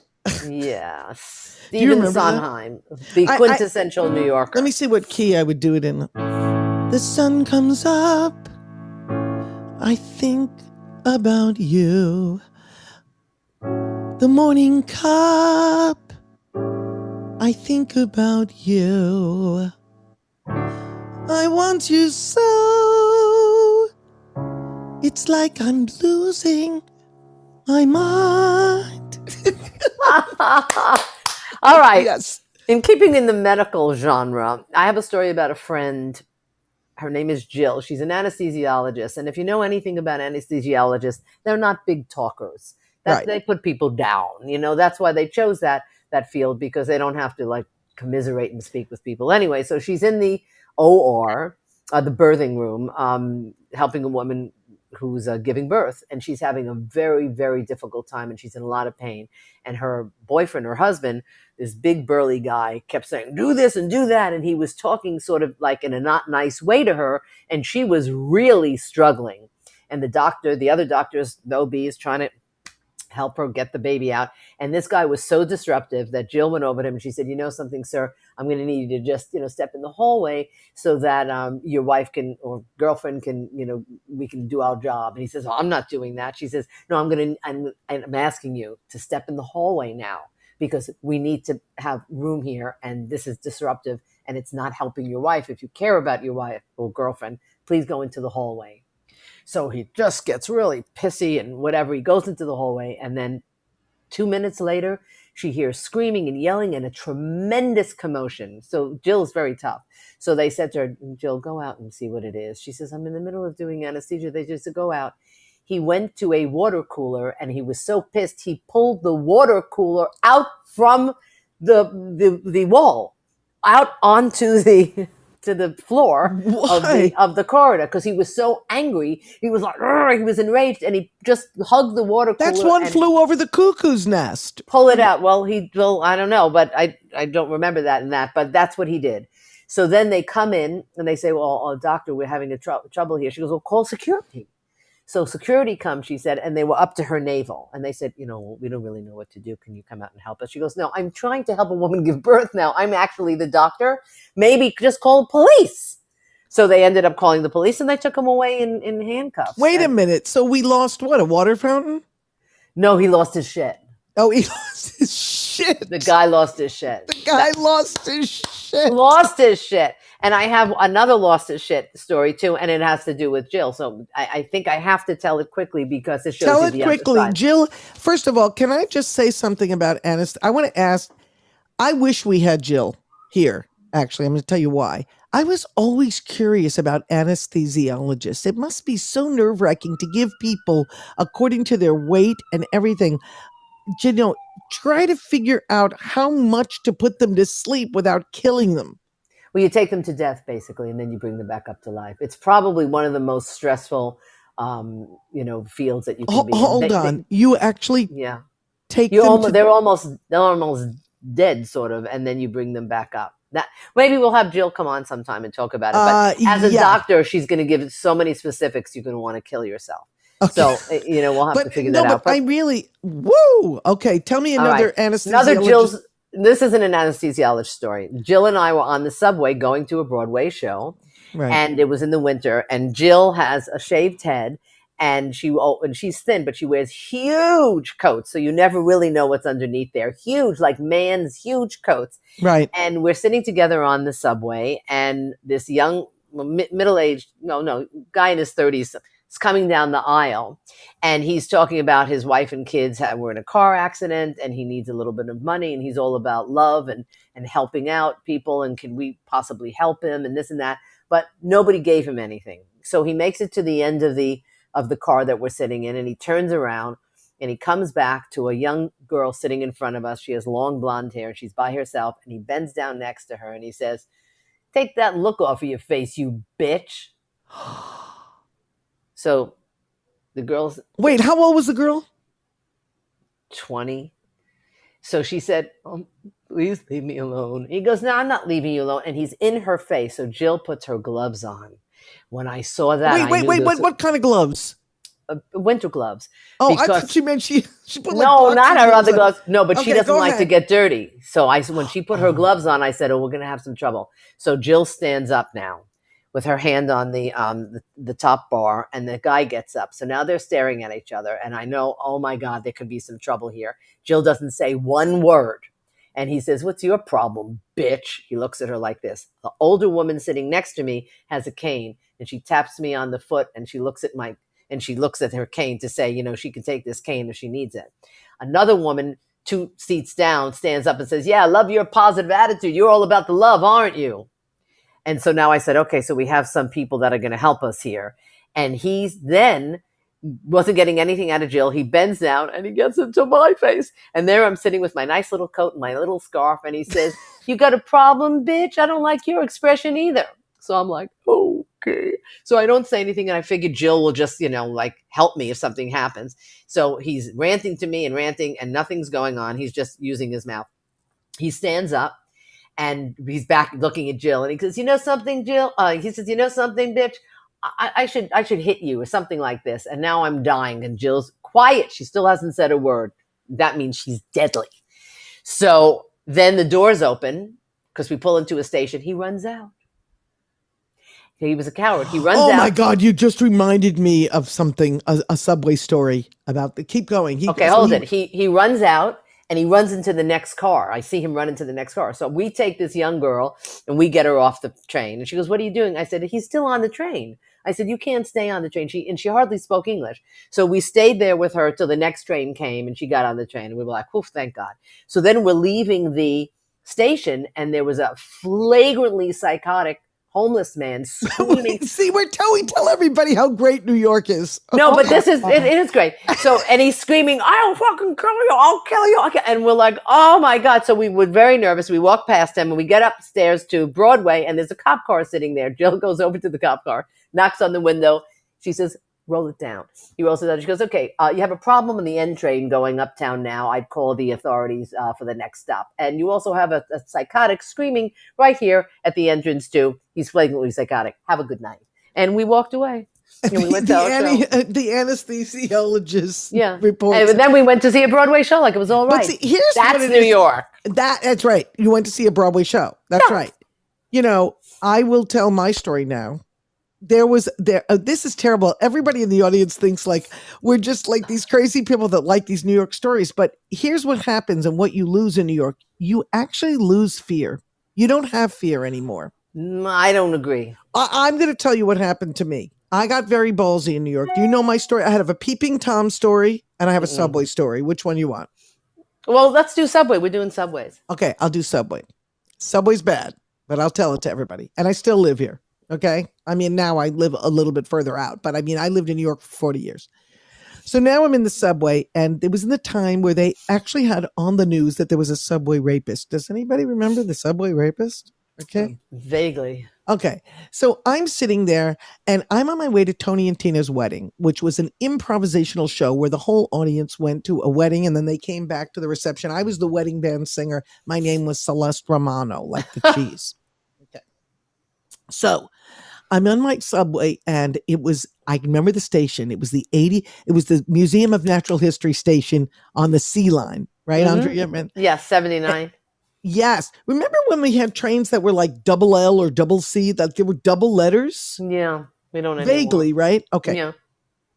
Yeah. you Stephen remember that? Sondheim, the I- quintessential New Yorker. Let me see what key I would do it in. The sun comes up. I think about you. The morning cup. I think about you. I want you so. It's like I'm losing my mind. All right. Yes. In keeping in the medical genre, I have a story about a friend. Her name is Jill. She's an anesthesiologist. And if you know anything about anesthesiologists, they're not big talkers. Right. They put people down. You know, that's why they chose that field, because they don't have to like commiserate and speak with people. Anyway, so she's in the OR, the birthing room, helping a woman who's giving birth, and she's having a very, very difficult time, and she's in a lot of pain. And her boyfriend, her husband, this big burly guy, kept saying, do this and do that. And he was talking sort of like in a not nice way to her, and she was really struggling. And the other doctors, the OB, is trying to help her get the baby out. And this guy was so disruptive that Jill went over to him and she said, you know something, sir, I'm going to need you to just, step in the hallway so that your wife can, or girlfriend can, we can do our job. And he says, oh, I'm not doing that. She says, no, I'm asking you to step in the hallway now because we need to have room here. And this is disruptive and it's not helping your wife. If you care about your wife or girlfriend, please go into the hallway. So he just gets really pissy and whatever. He goes into the hallway, and then 2 minutes later, she hears screaming and yelling and a tremendous commotion. So Jill's very tough. So they said to her, Jill, go out and see what it is. She says, I'm in the middle of doing anesthesia. They just said, go out. He went to a water cooler, and he was so pissed, he pulled the water cooler out from the wall, out onto the floor of the corridor, because he was so angry. He was like, he was enraged, and he just hugged the water cooler. That's one flew over the cuckoo's nest. Pull it out. Well, I don't know, but I don't remember that, but that's what he did. So then they come in and they say, well, doctor, we're having trouble here. She goes, well, call security. So security comes, she said, and they were up to her navel. And they said, we don't really know what to do. Can you come out and help us? She goes, no, I'm trying to help a woman give birth now. I'm actually the doctor. Maybe just call police. So they ended up calling the police, and they took him away in handcuffs. Wait a minute. So we lost what? A water fountain? No, he lost his shit. Oh, he lost his shit. The guy lost his shit. The guy lost his shit. Lost his shit. And I have another lost his shit story too, and it has to do with Jill. So I think I have to tell it quickly because it shows Tell you it the quickly. other side. Jill, first of all, can I just say something about anesthesia? I want to ask, I wish we had Jill here. Actually, I'm going to tell you why. I was always curious about anesthesiologists. It must be so nerve-wracking to give people, according to their weight and everything, try to figure out how much to put them to sleep without killing them. Well, you take them to death, basically, and then you bring them back up to life. It's probably one of the most stressful, fields that you can be in. Hold on. You actually take them they're almost dead, sort of, and then you bring them back up. That maybe we'll have Jill come on sometime and talk about it. But as a doctor, she's going to give so many specifics, you're going to want to kill yourself. Okay. So, we'll have to figure that out. But I really, okay, tell me another anesthesiologist. This isn't an anesthesiologist story. Jill and I were on the subway going to a Broadway show, and it was in the winter, and Jill has a shaved head, and she's thin, but she wears huge coats, so you never really know what's underneath there. Huge, like man's huge coats. Right. And we're sitting together on the subway, and this young, middle-aged, guy in his 30s is coming down the aisle, and he's talking about his wife and kids were in a car accident, and he needs a little bit of money, and he's all about love and helping out people, and can we possibly help him, and this and that. But nobody gave him anything. So he makes it to the end of the car that we're sitting in, and he turns around and he comes back to a young girl sitting in front of us. She has long blonde hair. She's by herself, and he bends down next to her and he says, "Take that look off of your face, you bitch." So the girl's... Wait, how old was the girl? 20. So she said, "Please leave me alone." He goes, "No, I'm not leaving you alone." And he's in her face. So Jill puts her gloves on. When I saw that, Wait, what kind of gloves? Winter gloves. Oh, I thought she meant she put like no, not her other on. gloves. No, but she Okay, doesn't go like to ahead. get dirty. So when she put her gloves on, I said, "Oh, we're going to have some trouble." So Jill stands up now with her hand on the top bar, and the guy gets up. So now they're staring at each other, and I know, oh my God, there could be some trouble here. Jill doesn't say one word. And he says, "What's your problem, bitch?" He looks at her like this. The older woman sitting next to me has a cane, and she taps me on the foot, and she looks at her cane to say, she can take this cane if she needs it. Another woman 2 seats down stands up and says, "Yeah, I love your positive attitude. You're all about the love, aren't you?" And so now I said, okay, so we have some people that are going to help us here. And he's then wasn't getting anything out of Jill. He bends down and he gets into my face. And there I'm sitting with my nice little coat and my little scarf. And he says, "You got a problem, bitch? I don't like your expression either." So I'm like, okay. So I don't say anything. And I figured Jill will just, help me if something happens. So he's ranting to me and ranting, and nothing's going on. He's just using his mouth. He stands up. And he's back looking at Jill, and he says, "You know something, Jill?" He says, "You know something, bitch? I should hit you," or something like this. And now I'm dying, and Jill's quiet. She still hasn't said a word. That means she's deadly. So then the doors open because we pull into a station. He runs out. He was a coward. He runs out. Oh my God! You just reminded me of something, a subway story about the. Keep going. Hold it. He runs out. And he runs into the next car. I see him run into the next car. So we take this young girl and we get her off the train. And she goes, "What are you doing?" I said, "He's still on the train." I said, "You can't stay on the train." She hardly spoke English. So we stayed there with her till the next train came and she got on the train. And we were like, "Oof, thank God." So then we're leaving the station and there was a flagrantly psychotic homeless man screaming. See, we tell everybody how great New York is. No, but it is great. So, and he's screaming, "I'll fucking kill you. I'll kill you." And we're like, oh my God. So we were very nervous. We walk past him and we get upstairs to Broadway and there's a cop car sitting there. Jill goes over to the cop car, knocks on the window. She says, "Roll it down." He rolls it down. She goes, "Okay, you have a problem on the N train going uptown now. I'd call the authorities for the next stop. And you also have a psychotic screaming right here at the entrance too. He's flagrantly psychotic. Have a good night." And we walked away. And we went to the anesthesiologist reports. And then we went to see a Broadway show like it was all right. But see, that's New York. That's right. You went to see a Broadway show. That's right. I will tell my story now. This is terrible. Everybody in the audience thinks like we're just like these crazy people that like these New York stories. But here's what happens and what you lose in New York. You actually lose fear. You don't have fear anymore. I don't agree. I'm going to tell you what happened to me. I got very ballsy in New York. Do you know my story? I have a Peeping Tom story and I have a Subway story. Which one you want? Well, let's do Subway. We're doing Subways. Okay, I'll do Subway. Subway's bad, but I'll tell it to everybody. And I still live here. Okay. I mean, now I live a little bit further out, but I mean, I lived in New York for 40 years. So now I'm in the subway, and it was in the time where they actually had on the news that there was a subway rapist. Does anybody remember the subway rapist? Okay. Vaguely. Okay. So I'm sitting there and I'm on my way to Tony and Tina's wedding, which was an improvisational show where the whole audience went to a wedding and then they came back to the reception. I was the wedding band singer. My name was Celeste Romano, like the cheese. Okay. So I'm on my subway and I remember the station. It was the Museum of Natural History station on the Sea Line, right, Andrea? Yes, 79. Yes. Remember when we had trains that were like double L or double C, that there were double letters? Yeah, we don't anymore. Vaguely, right? Okay. Yeah.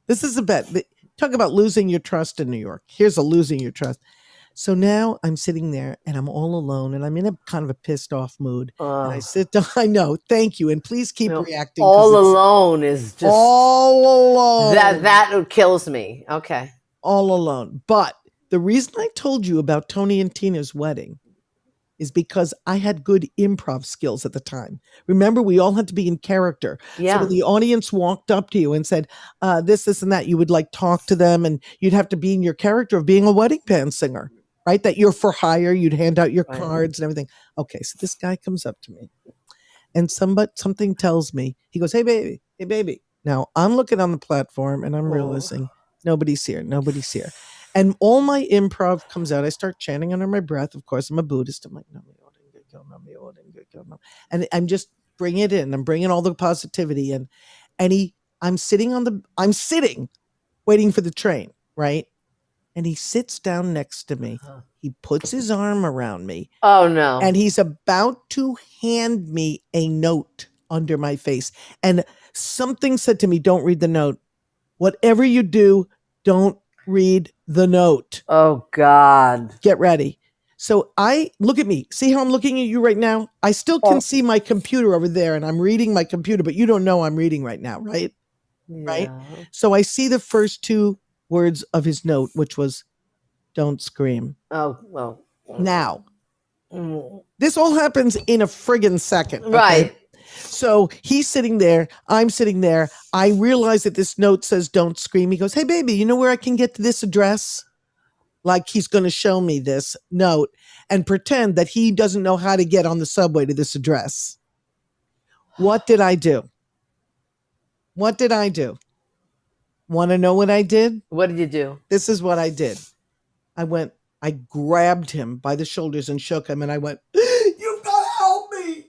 This is a bet. Talk about losing your trust in New York. Here's a losing your trust. So now I'm sitting there and I'm all alone and I'm in a kind of a pissed off mood. And I sit down. I know. Thank you. And please keep reacting. All alone is just all alone. That kills me. Okay. All alone. But the reason I told you about Tony and Tina's wedding is because I had good improv skills at the time. Remember, we all had to be in character. Yeah. So when the audience walked up to you and said, this, and that, you would like talk to them and you'd have to be in your character of being a wedding band singer, right? That you're for hire. You'd hand out your cards and everything. Okay, so this guy comes up to me and something tells me, he goes, hey, baby. Now, I'm looking on the platform and I'm realizing nobody's here. And all my improv comes out. I start chanting under my breath. Of course, I'm a Buddhist. I'm like, and I'm just bringing it in. I'm bringing all the positivity in. And I'm sitting waiting for the train, right? And he sits down next to me. He puts his arm around me. Oh, no. And he's about to hand me a note under my face. And something said to me, don't read the note. Whatever you do, don't read the note. Oh, God. Get ready. So look at me. See how I'm looking at you right now? I still can see my computer over there and I'm reading my computer, but you don't know I'm reading right now, right? Yeah. Right? So I see the first two words of his note, which was, don't scream. Oh, well. Now, this all happens in a friggin' second. Okay? Right. So he's sitting there. I'm sitting there. I realize that this note says, don't scream. He goes, hey, baby, you know where I can get to this address? Like he's going to show me this note and pretend that he doesn't know how to get on the subway to this address. What did I do? Want to know what I did? What did you do? This is what I did. I grabbed him by the shoulders and shook him and I went, you gotta help me.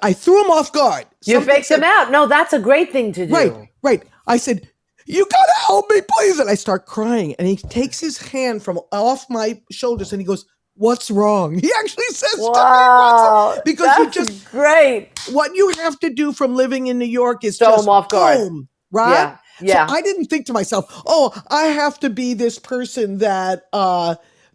I threw him off guard. You faked him out. No, that's a great thing to do. Right. I said, you gotta help me, please. And I start crying. And he takes his hand from off my shoulders and he goes, what's wrong? He actually says to me, what's wrong? Because that's great. What you have to do from living in New York is throw just him off guard. Boom, right? Yeah. So I didn't think to myself, I have to be this person that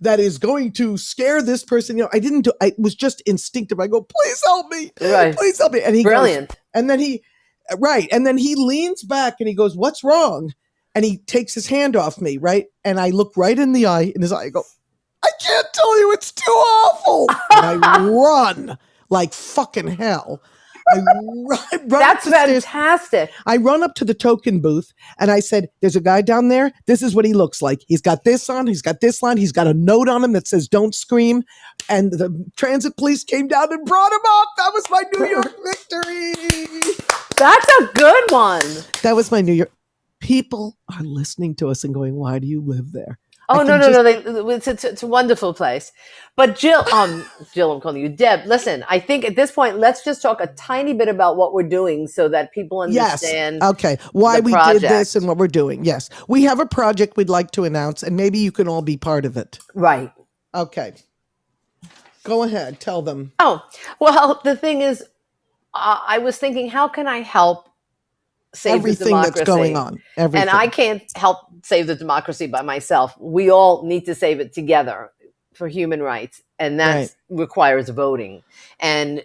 is going to scare this person. You know, it was just instinctive. I go, please help me. Right. Please help me. And he brilliant. Goes, and then he leans back and he goes, what's wrong? And he takes his hand off me, right? And I look right in his eye. I go, I can't tell you, it's too awful. And I run like fucking hell. That's fantastic. I run up to the token booth and I said, there's a guy down there. This is what he looks like. He's got this on. He's got this line. He's got a note on him that says, don't scream. And the transit police came down and brought him up. That was my New York victory. That's a good one. That was my New York. People are listening to us and going, why do you live there? Oh, no. It's a wonderful place. But Jill, I'm calling you Deb. Listen, I think at this point, let's just talk a tiny bit about what we're doing so that people understand. Yes. Okay. Why we did this and what we're doing. Yes. We have a project we'd like to announce and maybe you can all be part of it. Right. Okay. Go ahead. Tell them. Oh, well, the thing is, I was thinking, how can I help save everything the democracy? That's going on? Everything. And I can't help save the democracy by myself. We all need to save it together for human rights. And that requires voting. And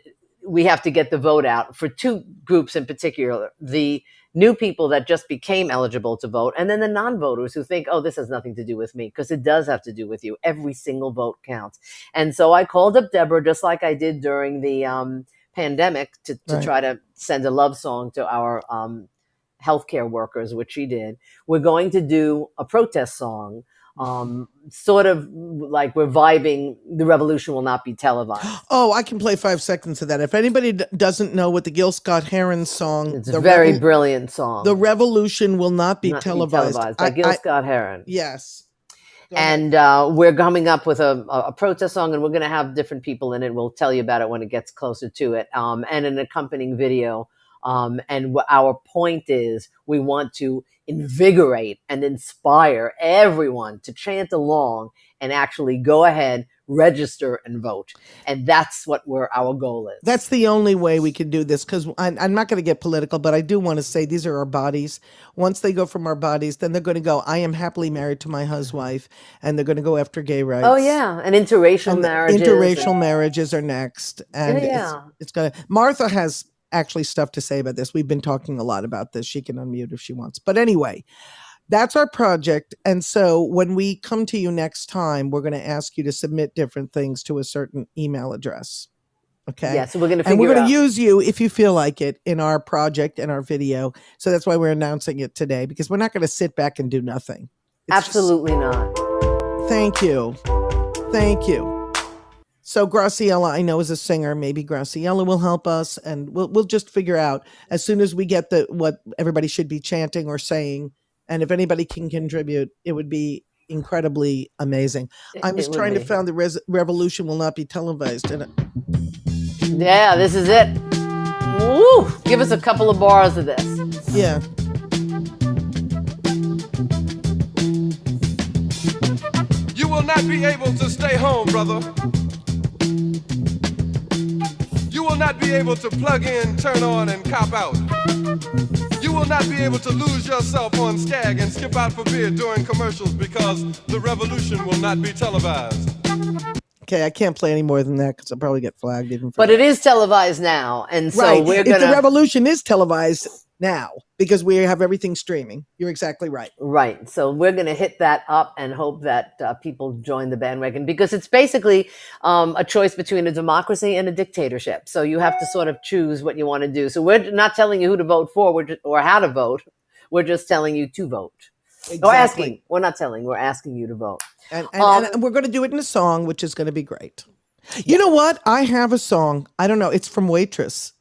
we have to get the vote out for two groups in particular, the new people that just became eligible to vote, and then the non-voters who think, this has nothing to do with me, because it does have to do with you. Every single vote counts. And so I called up Deborah, just like I did during the pandemic, to try to send a love song to our healthcare workers, which she did. We're going to do a protest song, sort of like we're vibing The Revolution Will Not Be Televised. Oh, I can play 5 seconds of that. If anybody doesn't know what the Gil Scott-Heron song, it's a very brilliant song. The Revolution Will Not Be Televised. By Gil Scott-Heron. Yes. And we're coming up with a protest song, and we're going to have different people in it. We'll tell you about it when it gets closer to it, and an accompanying video. And our point is we want to invigorate and inspire everyone to chant along and actually go ahead, register and vote. And that's what our goal is. That's the only way we can do this, because I'm not going to get political, but I do want to say these are our bodies. Once they go from our bodies, then they're going to go, I am happily married to my huswife, and they're going to go after gay rights. Oh, yeah. And interracial marriages. Interracial marriages are next. And Yeah. it's going to, Martha has actually stuff to say about this. We've been talking a lot about this. She can unmute if she wants. But anyway, that's our project. And so when we come to you next time, we're going to ask you to submit different things to a certain email address. Okay. Yeah, so we're going to and we're figure going out. to use you if you feel like it in our project and our video. So that's why we're announcing it today, because we're not going to sit back and do nothing. It's Absolutely not. Thank you. Thank you. So Graciela, I know, is a singer. Maybe Graciela will help us, and we'll just figure out as soon as we get what everybody should be chanting or saying, and if anybody can contribute, it would be incredibly amazing. I was trying to find the revolution will not be televised, and yeah, this is it. Woo! Give us a couple of bars of this. Yeah. You will not be able to stay home, brother. You will not be able to plug in, turn on, and cop out. You will not be able to lose yourself on Skag and skip out for beer during commercials because the revolution will not be televised. Okay, I can't play any more than that because I'll probably get flagged even for But that. it is televised now, and so right. we're If going to... the revolution is televised now because we have everything streaming. You're exactly right. Right. So we're going to hit that up and hope that people join the bandwagon, because it's basically a choice between a democracy and a dictatorship. So you have to sort of choose what you want to do. So we're not telling you who to vote for or how to vote. We're just telling you to vote. Exactly. We're not telling, we're asking you to vote. And we're going to do it in a song, which is going to be great. You know what? I have a song. I don't know. It's from Waitress.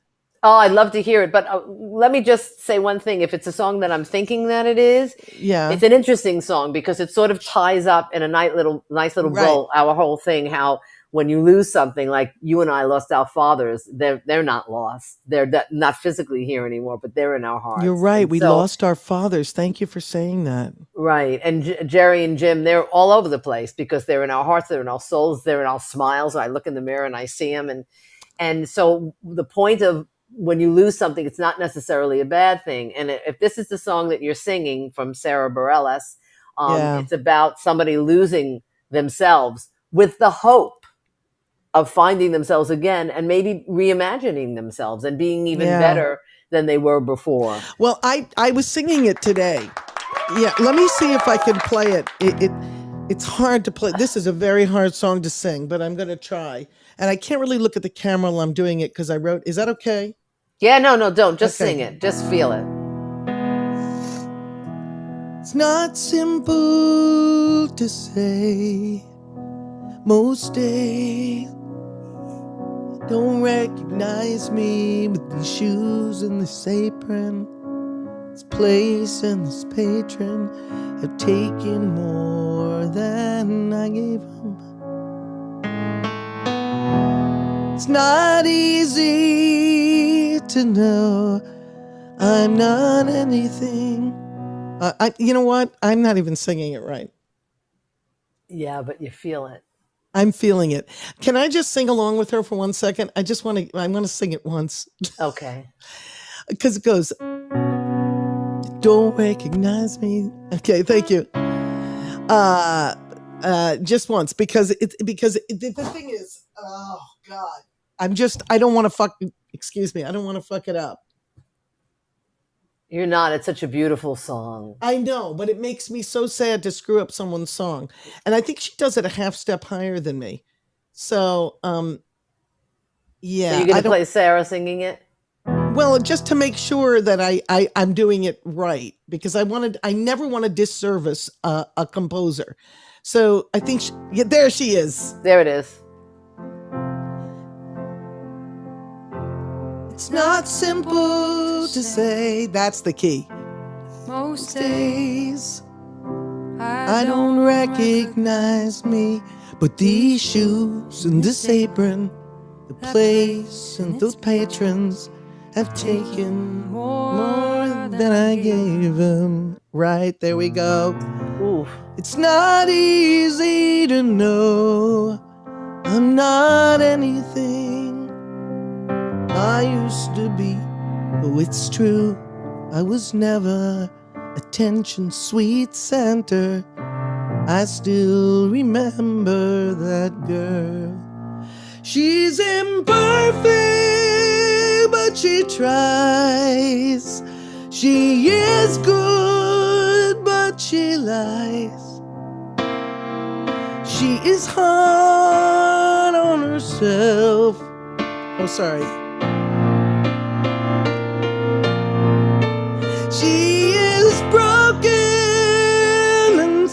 Oh, I'd love to hear it. But let me just say one thing. If it's a song that I'm thinking that it is, yeah, it's an interesting song because it sort of ties up in a nice little bow our whole thing. How when you lose something, like you and I lost our fathers, they're not lost. They're not physically here anymore, but they're in our hearts. You're right. And we lost our fathers. Thank you for saying that. Right. And Jerry and Jim, they're all over the place because they're in our hearts, they're in our souls, they're in our smiles. I look in the mirror and I see them. And so the point of when you lose something, it's not necessarily a bad thing. And if this is the song that you're singing from Sarah Bareilles, it's about somebody losing themselves with the hope of finding themselves again and maybe reimagining themselves and being even better than they were before. Well, I was singing it today. Yeah, let me see if I can play it. It's hard to play. This is a very hard song to sing, but I'm going to try. And I can't really look at the camera while I'm doing it because I wrote. Is that okay? Yeah, no, don't. Just sing it. Just feel it. It's not simple to say. Most days don't recognize me with these shoes and this apron. This place and this patron have taken more than I gave them. It's not easy to know I'm not anything. You know what? I'm not even singing it right. Yeah, but you feel it. I'm feeling it. Can I just sing along with her for 1 second? I want to sing it once. Okay. Because it goes, don't recognize me. Okay, thank you. Just once, because the thing is, oh God, I don't want to fuck it up. You're not. It's such a beautiful song. I know, but it makes me so sad to screw up someone's song. And I think she does it a half step higher than me. So, yeah. So you're going to play Sarah singing it? Well, just to make sure that I'm doing it right, because I never want to disservice a composer. So I think, there she is. There it is. It's not simple to say, that's the key. Most days, I don't recognize me, but these shoes and this apron, the place and those patrons have taken more than I gave them. Right, there we go. Ooh. It's not easy to know I'm not anything I used to be. Oh, it's true, I was never attention sweet Santa. I still remember that girl. She's imperfect, but she tries. She is good, but she lies. She is hard on herself. Oh, sorry. She is broken and...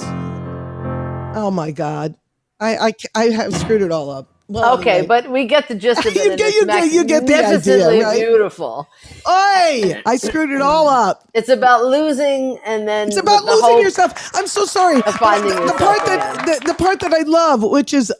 Oh my God. I have screwed it all up. Well, Okay, anyway. but we get the gist of it. You and get- it's you get the idea, magnificently right? beautiful. Oi! I screwed it all up. It's about losing, and then It's about with the losing hope yourself. I'm so sorry. of finding the yourself part again. that the part that I love, which is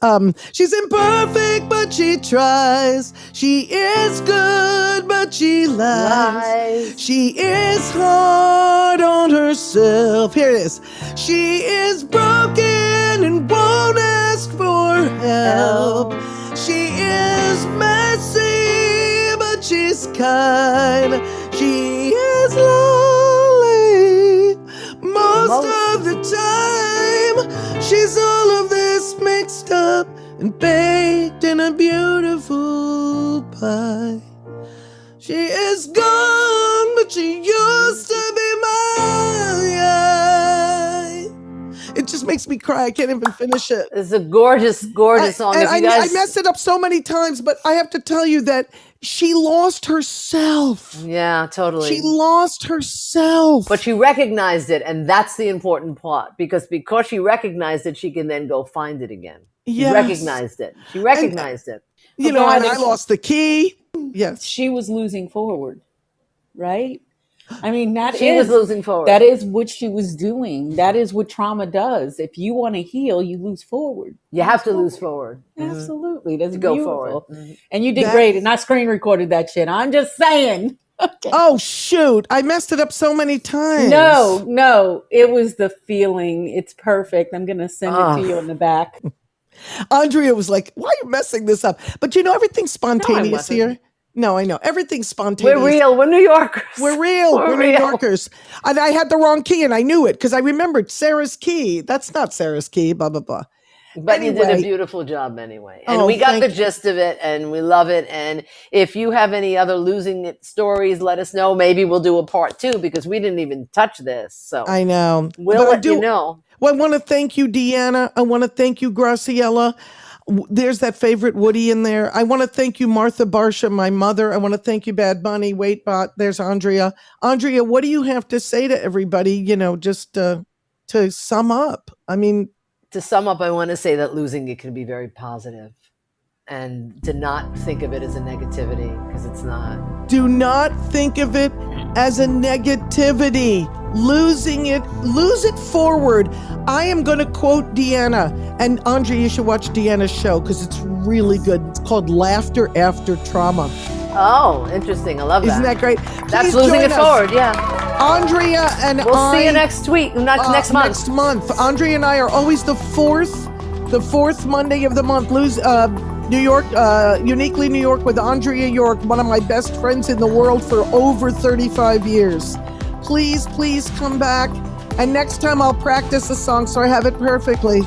she's imperfect, but she tries. She is good, but she lies. She is hard on herself. Here it is. She is broken and won't ask for help. She is messy, but she's kind. She is lonely most of the time. She's all of this mixed up and baked in a beautiful pie. She is gone, but she used to be mine. It just makes me cry. I can't even finish it. It's a gorgeous, gorgeous song. And If you guys, I messed it up so many times, but I have to tell you that she lost herself. yeah, totally. She lost herself. But she recognized it, and that's the important part, because she recognized it, she can then go find it again. She Yes. recognized it. She recognized it. You know, and I lost the key. Yes. She was losing forward, right? I mean, She was losing forward. That is what she was doing. That is what trauma does. If you want to heal, you lose forward. You have to lose forward. Absolutely. That's To go beautiful. forward. And you did great. And I screen recorded that shit. I'm just saying. Okay. Oh, shoot. I messed it up so many times. No. It was the feeling. It's perfect. I'm going to send it to you in the back. Andrea was like, why are you messing this up? But you know, everything's spontaneous wasn't. here. No, I know. Everything's spontaneous. We're real. We're New Yorkers. We're real. We're New Yorkers. And I had the wrong key and I knew it because I remembered Sarah's key. That's not Sarah's key, blah, blah, blah. But you did a Anyway. beautiful job anyway. And Oh, we got the thank you. gist of it, and we love it. And if you have any other losing it stories, let us know. Maybe we'll do a part 2 because we didn't even touch this. So I know. we'll But I let do- you know. Well, I want to thank you, Deanna. I want to thank you, Graciela. There's that favorite Woody in there. I want to thank you, Martha Barsha, my mother. I want to thank you, Bad Bunny, Waitbot. There's Andrea. Andrea, what do you have to say to everybody, you know, just to sum up? I mean, To sum up, I want to say that losing it can be very positive, and to not think of it as a negativity, because it's not. do not think of it as a negativity. Losing it, lose it forward. I am going to quote Deanna, and Andrea, you should watch Deanna's show because it's really good. It's called Laughter After Trauma. Oh, interesting. I love that. Isn't that great? That's Please losing join it us. forward. Yeah. Andrea and We'll see you next week. Next month. Next month. Andrea and I are always the fourth Monday of the month. New York, Uniquely New York with Andrea York, one of my best friends in the world for over 35 years. Please come back. And next time I'll practice the song so I have it perfectly.